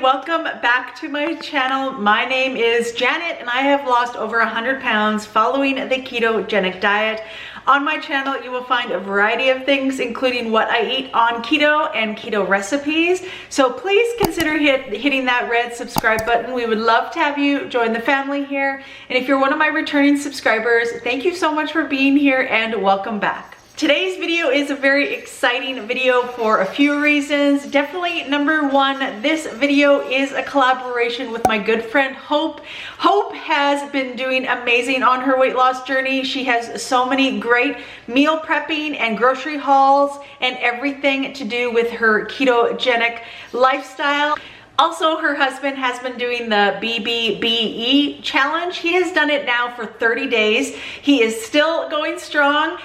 welcome back to my channel. My name is Janet and I have lost over 100 pounds following the ketogenic diet. On my channel you will find a variety of things including what I eat on keto and keto recipes. So please consider hitting that red subscribe button. We would love to have you join the family here. And if you're one of my returning subscribers, thank you so much for being here and welcome back. Today's video is a very exciting video for a few reasons. Definitely number one, this video is a collaboration with my good friend Hope. Hope has been doing amazing on her weight loss journey. She has so many great meal prepping and grocery hauls and everything to do with her ketogenic lifestyle. Also, her husband has been doing the bbbE challenge. He has done it now for 30 days. He is still going strong.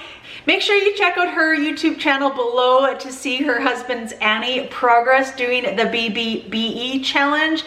Make sure you check out her YouTube channel below to see her husband's Annie progress doing the bbbE challenge.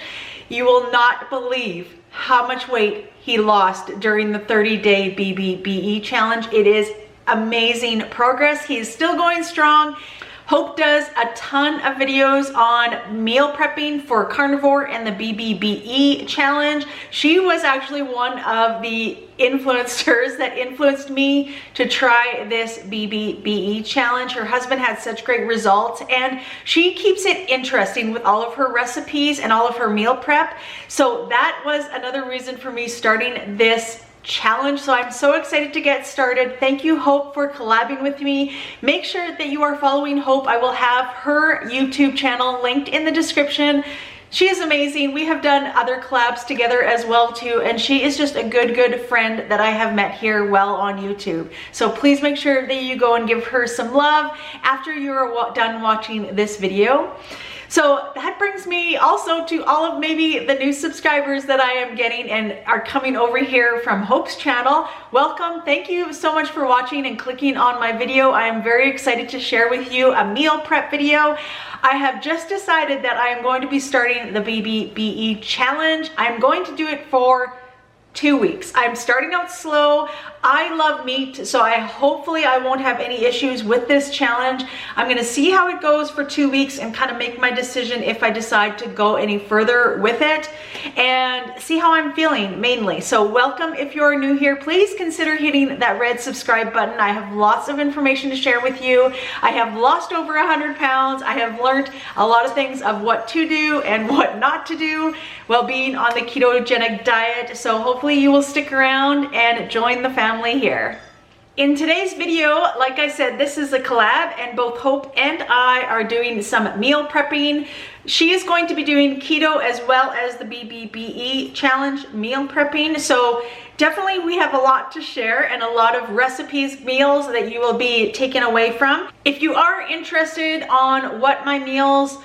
You will not believe how much weight he lost during the 30-day bbbE challenge. It is amazing progress. He is still going strong. Hope does a ton of videos on meal prepping for carnivore and the bbbE challenge. She was actually one of the influencers that influenced me to try this bbbE challenge. Her husband had such great results and she keeps it interesting with all of her recipes and all of her meal prep. So that was another reason for me starting this challenge. So I'm so excited to get started. Thank you, Hope, for collabing with me. Make sure that you are following Hope. I will have her YouTube channel linked in the description. She is amazing. We have done other collabs together as well too, and she is just a good friend that I have met here well on YouTube. So please make sure that you go and give her some love after you are done watching this video. So that brings me also to all of maybe the new subscribers that I am getting and are coming over here from Hope's channel. Welcome. Thank you so much for watching and clicking on my video. I am very excited to share with you a meal prep video. I have just decided that I am going to be starting the bbbE challenge. I'm going to do it for 2 weeks. I'm starting out slow. I love meat, so hopefully I won't have any issues with this challenge. I'm gonna see how it goes for 2 weeks and kind of make my decision if I decide to go any further with it and see how I'm feeling mainly. So welcome if you're new here. Please consider hitting that red subscribe button. I have lots of information to share with you. I have lost over 100 pounds. I have learned a lot of things of what to do and what not to do while being on the ketogenic diet. So hopefully you will stick around and join the family here. In today's video, like I said, this is a collab and both Hope and I are doing some meal prepping. She is going to be doing keto as well as the bbbE challenge meal prepping. So definitely we have a lot to share and a lot of recipes, meals that you will be taken away from. If you are interested on what my meals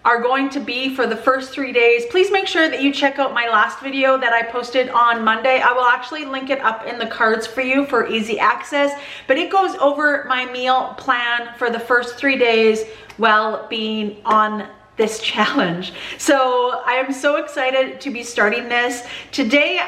are going to be for the first 3 days, please make sure that you check out my last video that I posted on Monday. I will actually link it up in the cards for you for easy access, but it goes over my meal plan for the first 3 days while being on this challenge. So I am so excited to be starting this. Today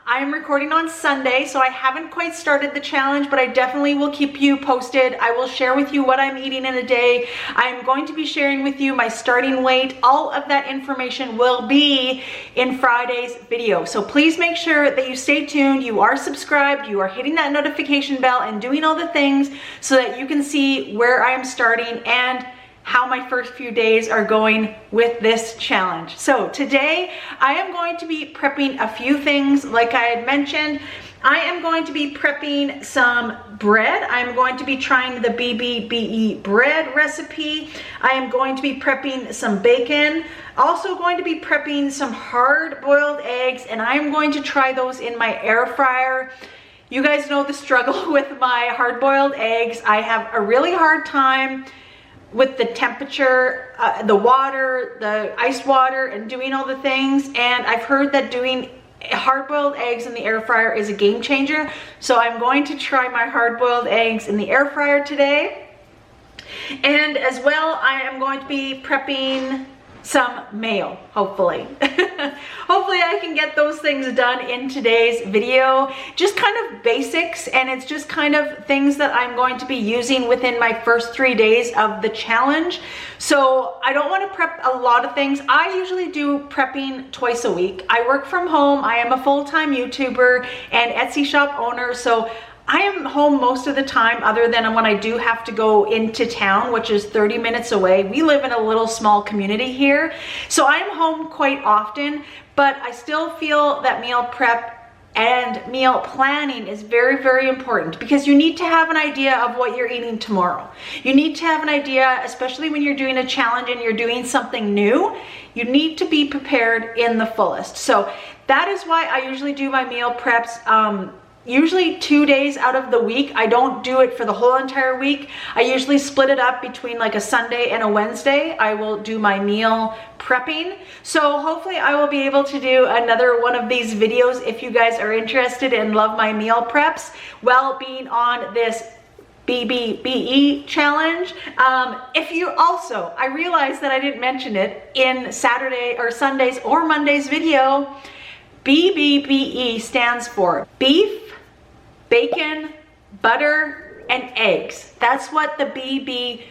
I am recording on Sunday, so I haven't quite started the challenge, but I definitely will keep you posted. I will share with you what I'm eating in a day. I'm going to be sharing with you my starting weight. All of that information will be in Friday's video. So please make sure that you stay tuned, you are subscribed, you are hitting that notification bell and doing all the things so that you can see where I am starting and how my first few days are going with this challenge. So today I am going to be prepping a few things. Like I had mentioned, I am going to be prepping some bread. I'm going to be trying the bbbE bread recipe. I am going to be prepping some bacon. Also going to be prepping some hard-boiled eggs, and I am going to try those in my air fryer. You guys know the struggle with my hard-boiled eggs. I have a really hard time with the temperature, the water, the ice water, and doing all the things. And I've heard that doing hard-boiled eggs in the air fryer is a game changer. So I'm going to try my hard-boiled eggs in the air fryer today. And as well, I am going to be prepping some mail, hopefully. Hopefully I can get those things done in today's video. Just kind of basics, and it's just kind of things that I'm going to be using within my first 3 days of the challenge. So I don't want to prep a lot of things. I usually do prepping twice a week. I work from home. I am a full-time YouTuber and Etsy shop owner, so I am home most of the time other than when I do have to go into town, which is 30 minutes away. We live in a little small community here, so I'm home quite often, but I still feel that meal prep and meal planning is very, very important because you need to have an idea of what you're eating tomorrow. You need to have an idea, especially when you're doing a challenge and you're doing something new, you need to be prepared in the fullest. So that is why I usually do my meal preps usually 2 days out of the week. I don't do it for the whole entire week. I usually split it up between like a Sunday and a Wednesday. I will do my meal prepping. So hopefully I will be able to do another one of these videos if you guys are interested and love my meal preps while being on this bbbE challenge. If you also, I realized that I didn't mention it in Saturday or Sunday's or Monday's video, bbbE stands for beef, bacon, butter, and eggs. That's what the bbbE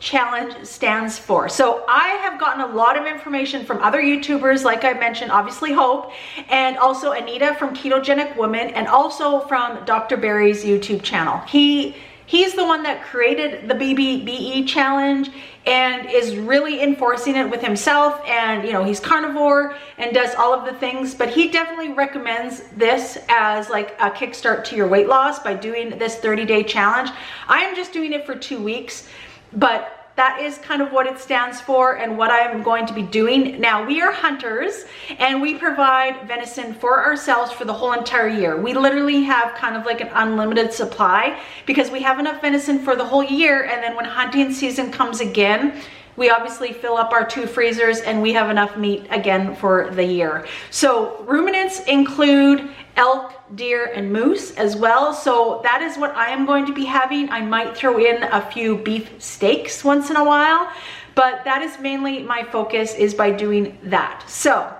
challenge stands for. So I have gotten a lot of information from other YouTubers, like I mentioned, obviously Hope, and also Anita from Ketogenic Woman, and also from Dr. Barry's YouTube channel. He's the one that created the bbbE challenge and is really enforcing it with himself, and you know, he's carnivore and does all of the things, but he definitely recommends this as like a kickstart to your weight loss by doing this 30-day challenge. I am just doing it for 2 weeks, but that is kind of what it stands for and what I'm going to be doing. Now, we are hunters and we provide venison for ourselves for the whole entire year. We literally have kind of like an unlimited supply because we have enough venison for the whole year, and then when hunting season comes again, we obviously fill up our 2 freezers and we have enough meat again for the year. So ruminants include elk, deer, and moose as well. So that is what I am going to be having. I might throw in a few beef steaks once in a while, but that is mainly my focus, is by doing that. So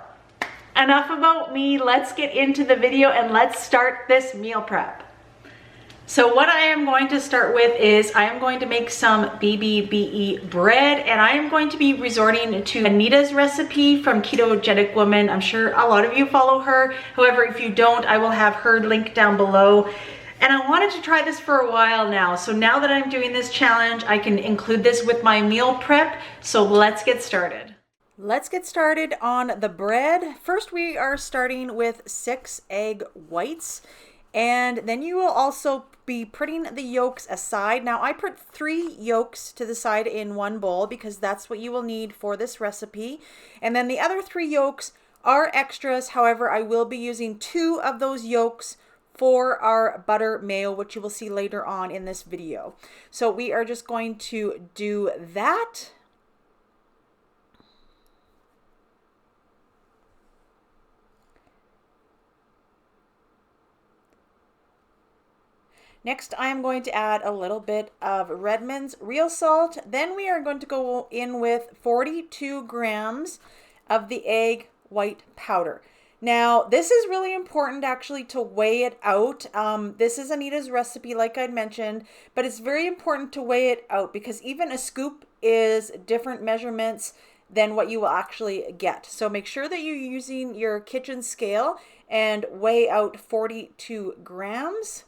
enough about me. Let's get into the video and let's start this meal prep. So what I am going to start with is I am going to make some bbbE bread, and I am going to be resorting to Anita's recipe from Ketogenic Woman. I'm sure a lot of you follow her. However, if you don't, I will have her link down below. And I wanted to try this for a while now. So now that I'm doing this challenge, I can include this with my meal prep. So let's get started. Let's get started on the bread. First, we are starting with 6 egg whites. And then you will also be putting the yolks aside. Now I put 3 yolks to the side in one bowl because that's what you will need for this recipe. And then the other 3 yolks are extras. However, I will be using 2 of those yolks for our butter mayo, which you will see later on in this video. So we are just going to do that. Next, I am going to add a little bit of Redmond's real salt. Then we are going to go in with 42 grams of the egg white powder. Now, this is really important actually to weigh it out. This is Anita's recipe, like I mentioned, but it's very important to weigh it out because even a scoop is different measurements than what you will actually get. So make sure that you're using your kitchen scale and weigh out 42 grams.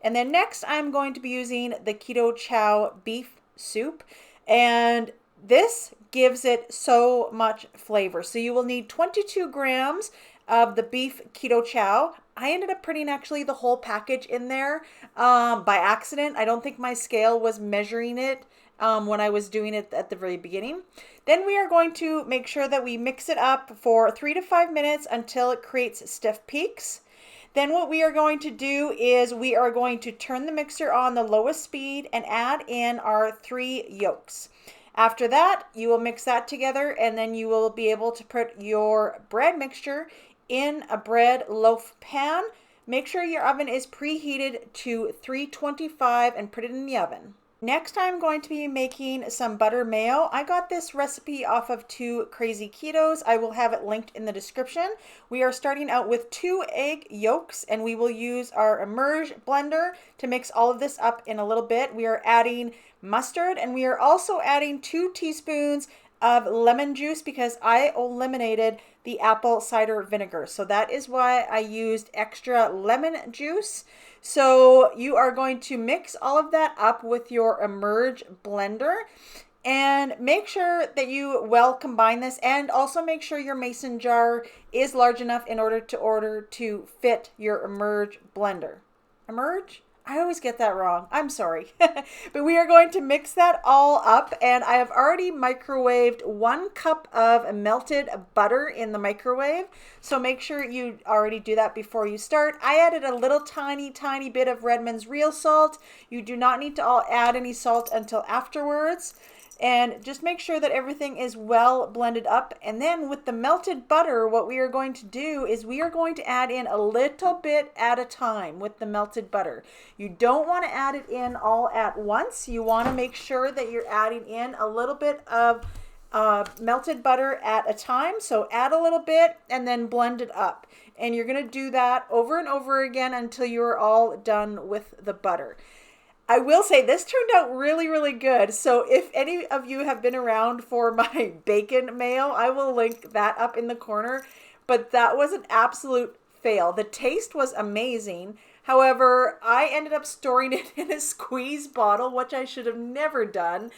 And then next, I'm going to be using the Keto Chow beef soup, and this gives it so much flavor. So you will need 22 grams of the beef Keto Chow. I ended up putting actually the whole package in there by accident. I don't think my scale was measuring it when I was doing it at the very beginning. Then we are going to make sure that we mix it up for 3 to 5 minutes until it creates stiff peaks. Then what we are going to do is we are going to turn the mixer on the lowest speed and add in our 3 yolks. After that, you will mix that together, and then you will be able to put your bread mixture in a bread loaf pan. Make sure your oven is preheated to 325 and put it in the oven. Next, I'm going to be making some butter mayo. I got this recipe off of 2 Crazy Ketos. I will have it linked in the description. We are starting out with 2 egg yolks, and we will use our Emerge blender to mix all of this up in a little bit. We are adding mustard, and we are also adding 2 teaspoons of lemon juice because I eliminated the apple cider vinegar. So that is why I used extra lemon juice. So you are going to mix all of that up with your Emerge blender and make sure that you well combine this, and also make sure your mason jar is large enough in order to fit your Emerge blender. Emerge? I always get that wrong. I'm sorry. But we are going to mix that all up, and I have already microwaved 1 cup of melted butter in the microwave. So make sure you already do that before you start. I added a little tiny bit of Redmond's real salt. You do not need to add any salt until afterwards. And just make sure that everything is well blended up. And then with the melted butter, what we are going to do is we are going to add in a little bit at a time with the melted butter. You don't want to add it in all at once. You want to make sure that you're adding in a little bit of melted butter at a time. So add a little bit and then blend it up. And you're going to do that over and over again until you're all done with the butter. I will say this turned out really good. So if any of you have been around for my bacon mayo, I will link that up in the corner. But that was an absolute fail. The taste was amazing. However, I ended up storing it in a squeeze bottle, which I should have never done.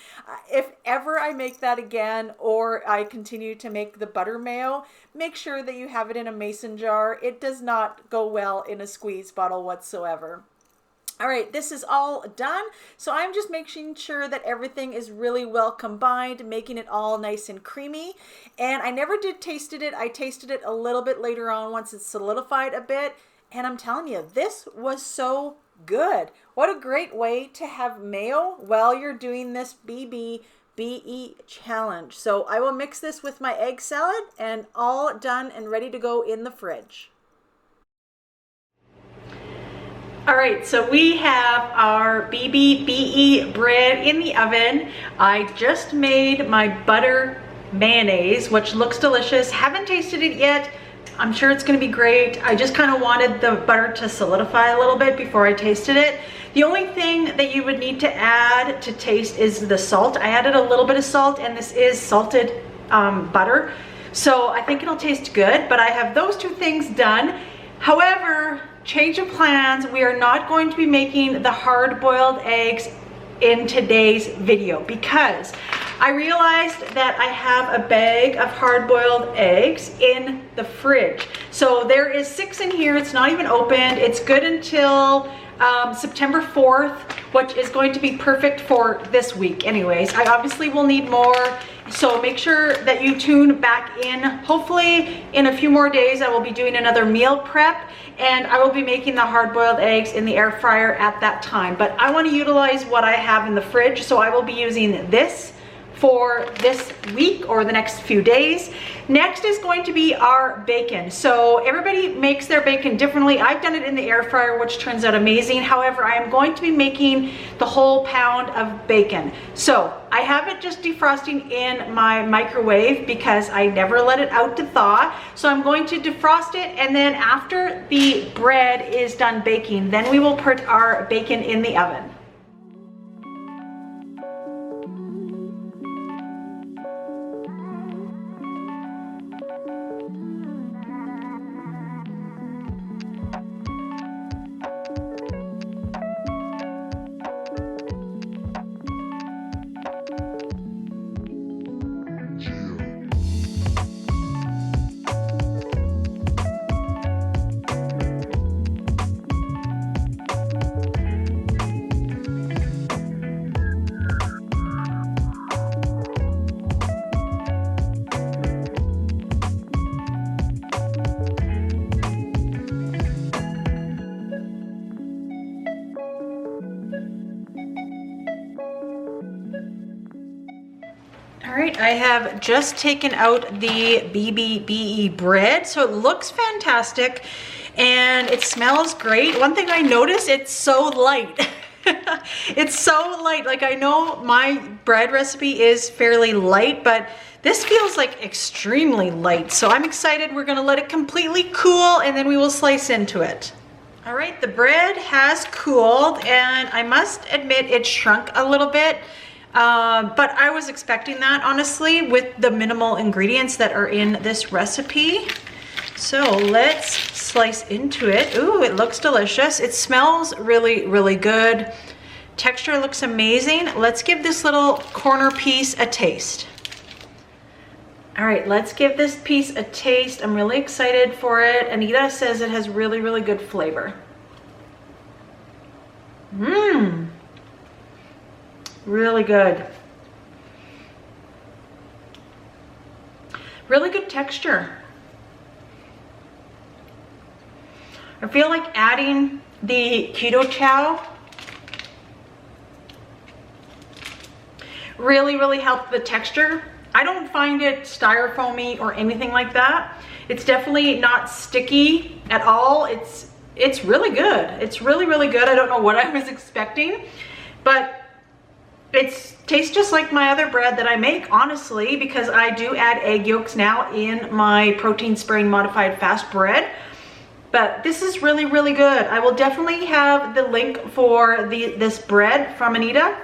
If ever I make that again, or I continue to make the butter mayo, make sure that you have it in a mason jar. It does not go well in a squeeze bottle whatsoever. All right, this is all done. So I'm just making sure that everything is really well combined, making it all nice and creamy. And I never did tasted it. I tasted it a little bit later on once it's solidified a bit. And I'm telling you, this was so good. What a great way to have mayo while you're doing this bbbE challenge. So I will mix this with my egg salad, and all done and ready to go in the fridge. All right, so we have our bbbE bread in the oven. I just made my butter mayonnaise, which looks delicious. Haven't tasted it yet. I'm sure it's gonna be great. I just kind of wanted the butter to solidify a little bit before I tasted it. The only thing that you would need to add to taste is the salt. I added a little bit of salt, and this is salted butter. So I think it'll taste good, but I have those 2 things done. However, change of plans. We are not going to be making the hard-boiled eggs in today's video because I realized that I have a bag of hard-boiled eggs in the fridge. So there is 6 in here. It's not even opened. It's good until September 4th, which is going to be perfect for this week anyways. I obviously will need more, so make sure that you tune back in. Hopefully in a few more days I will be doing another meal prep, and I will be making the hard-boiled eggs in the air fryer at that time. But I want to utilize what I have in the fridge, so I will be using this for this week or the next few days. Next is going to be our bacon. So everybody makes their bacon differently. I've done it in the air fryer, which turns out amazing. However, I am going to be making the whole pound of bacon. So I have it just defrosting in my microwave because I never let it out to thaw. So I'm going to defrost it, and then after the bread is done baking, then we will put our bacon in the oven. All right, I have just taken out the bbbE bread, so it looks fantastic and it smells great. One thing I noticed, it's so light. It's so light. Like, I know my bread recipe is fairly light, but this feels like extremely light. So I'm excited. We're gonna let it completely cool and then we will slice into it. All right, the bread has cooled and I must admit it shrunk a little bit. But I was expecting that, honestly, with the minimal ingredients that are in this recipe. So let's slice into it. Ooh, it looks delicious. It smells really, really good. Texture looks amazing. Let's give this little corner piece a taste. All right, let's give this piece a taste. I'm really excited for it. Anita says it has really, really good flavor. Mmm. Really good. Really good texture. I feel like adding the keto chow really, really helped the texture. I don't find it styrofoamy or anything like that. It's definitely not sticky at all. It's really good. It's really, really good. I don't know what I was expecting, but it tastes just like my other bread that I make, honestly, because I do add egg yolks now in my protein sparing modified fast bread. But this is really, really good. I will definitely have the link for this bread from Anita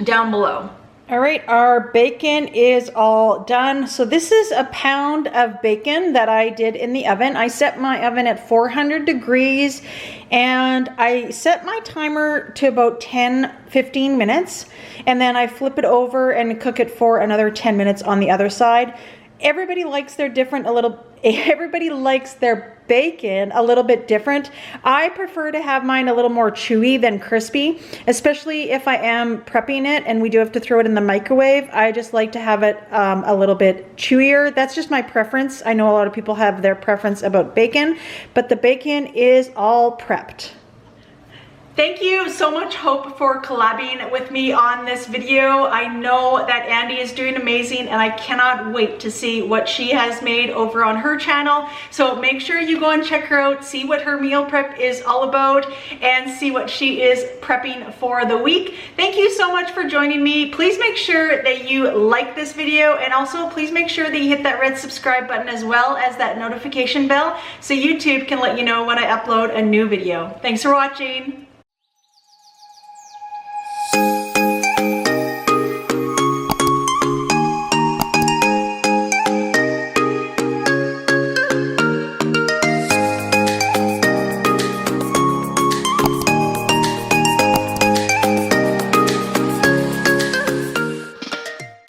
down below. All right, our bacon is all done. So this is a pound of bacon that I did in the oven. I set my oven at 400 degrees and I set my timer to about 10-15 minutes. And then I flip it over and cook it for another 10 minutes on the other side. Everybody likes their everybody likes their bacon a little bit different. I prefer to have mine a little more chewy than crispy, especially if I am prepping it and we do have to throw it in the microwave. I just like to have it a little bit chewier. That's just my preference. I know a lot of people have their preference about bacon, but the bacon is all prepped. Thank you so much, Hope, for collabing with me on this video. I know that Andy is doing amazing and I cannot wait to see what she has made over on her channel. So make sure you go and check her out, see what her meal prep is all about, and see what she is prepping for the week. Thank you so much for joining me. Please make sure that you like this video, and also please make sure that you hit that red subscribe button as well as that notification bell so YouTube can let you know when I upload a new video. Thanks for watching.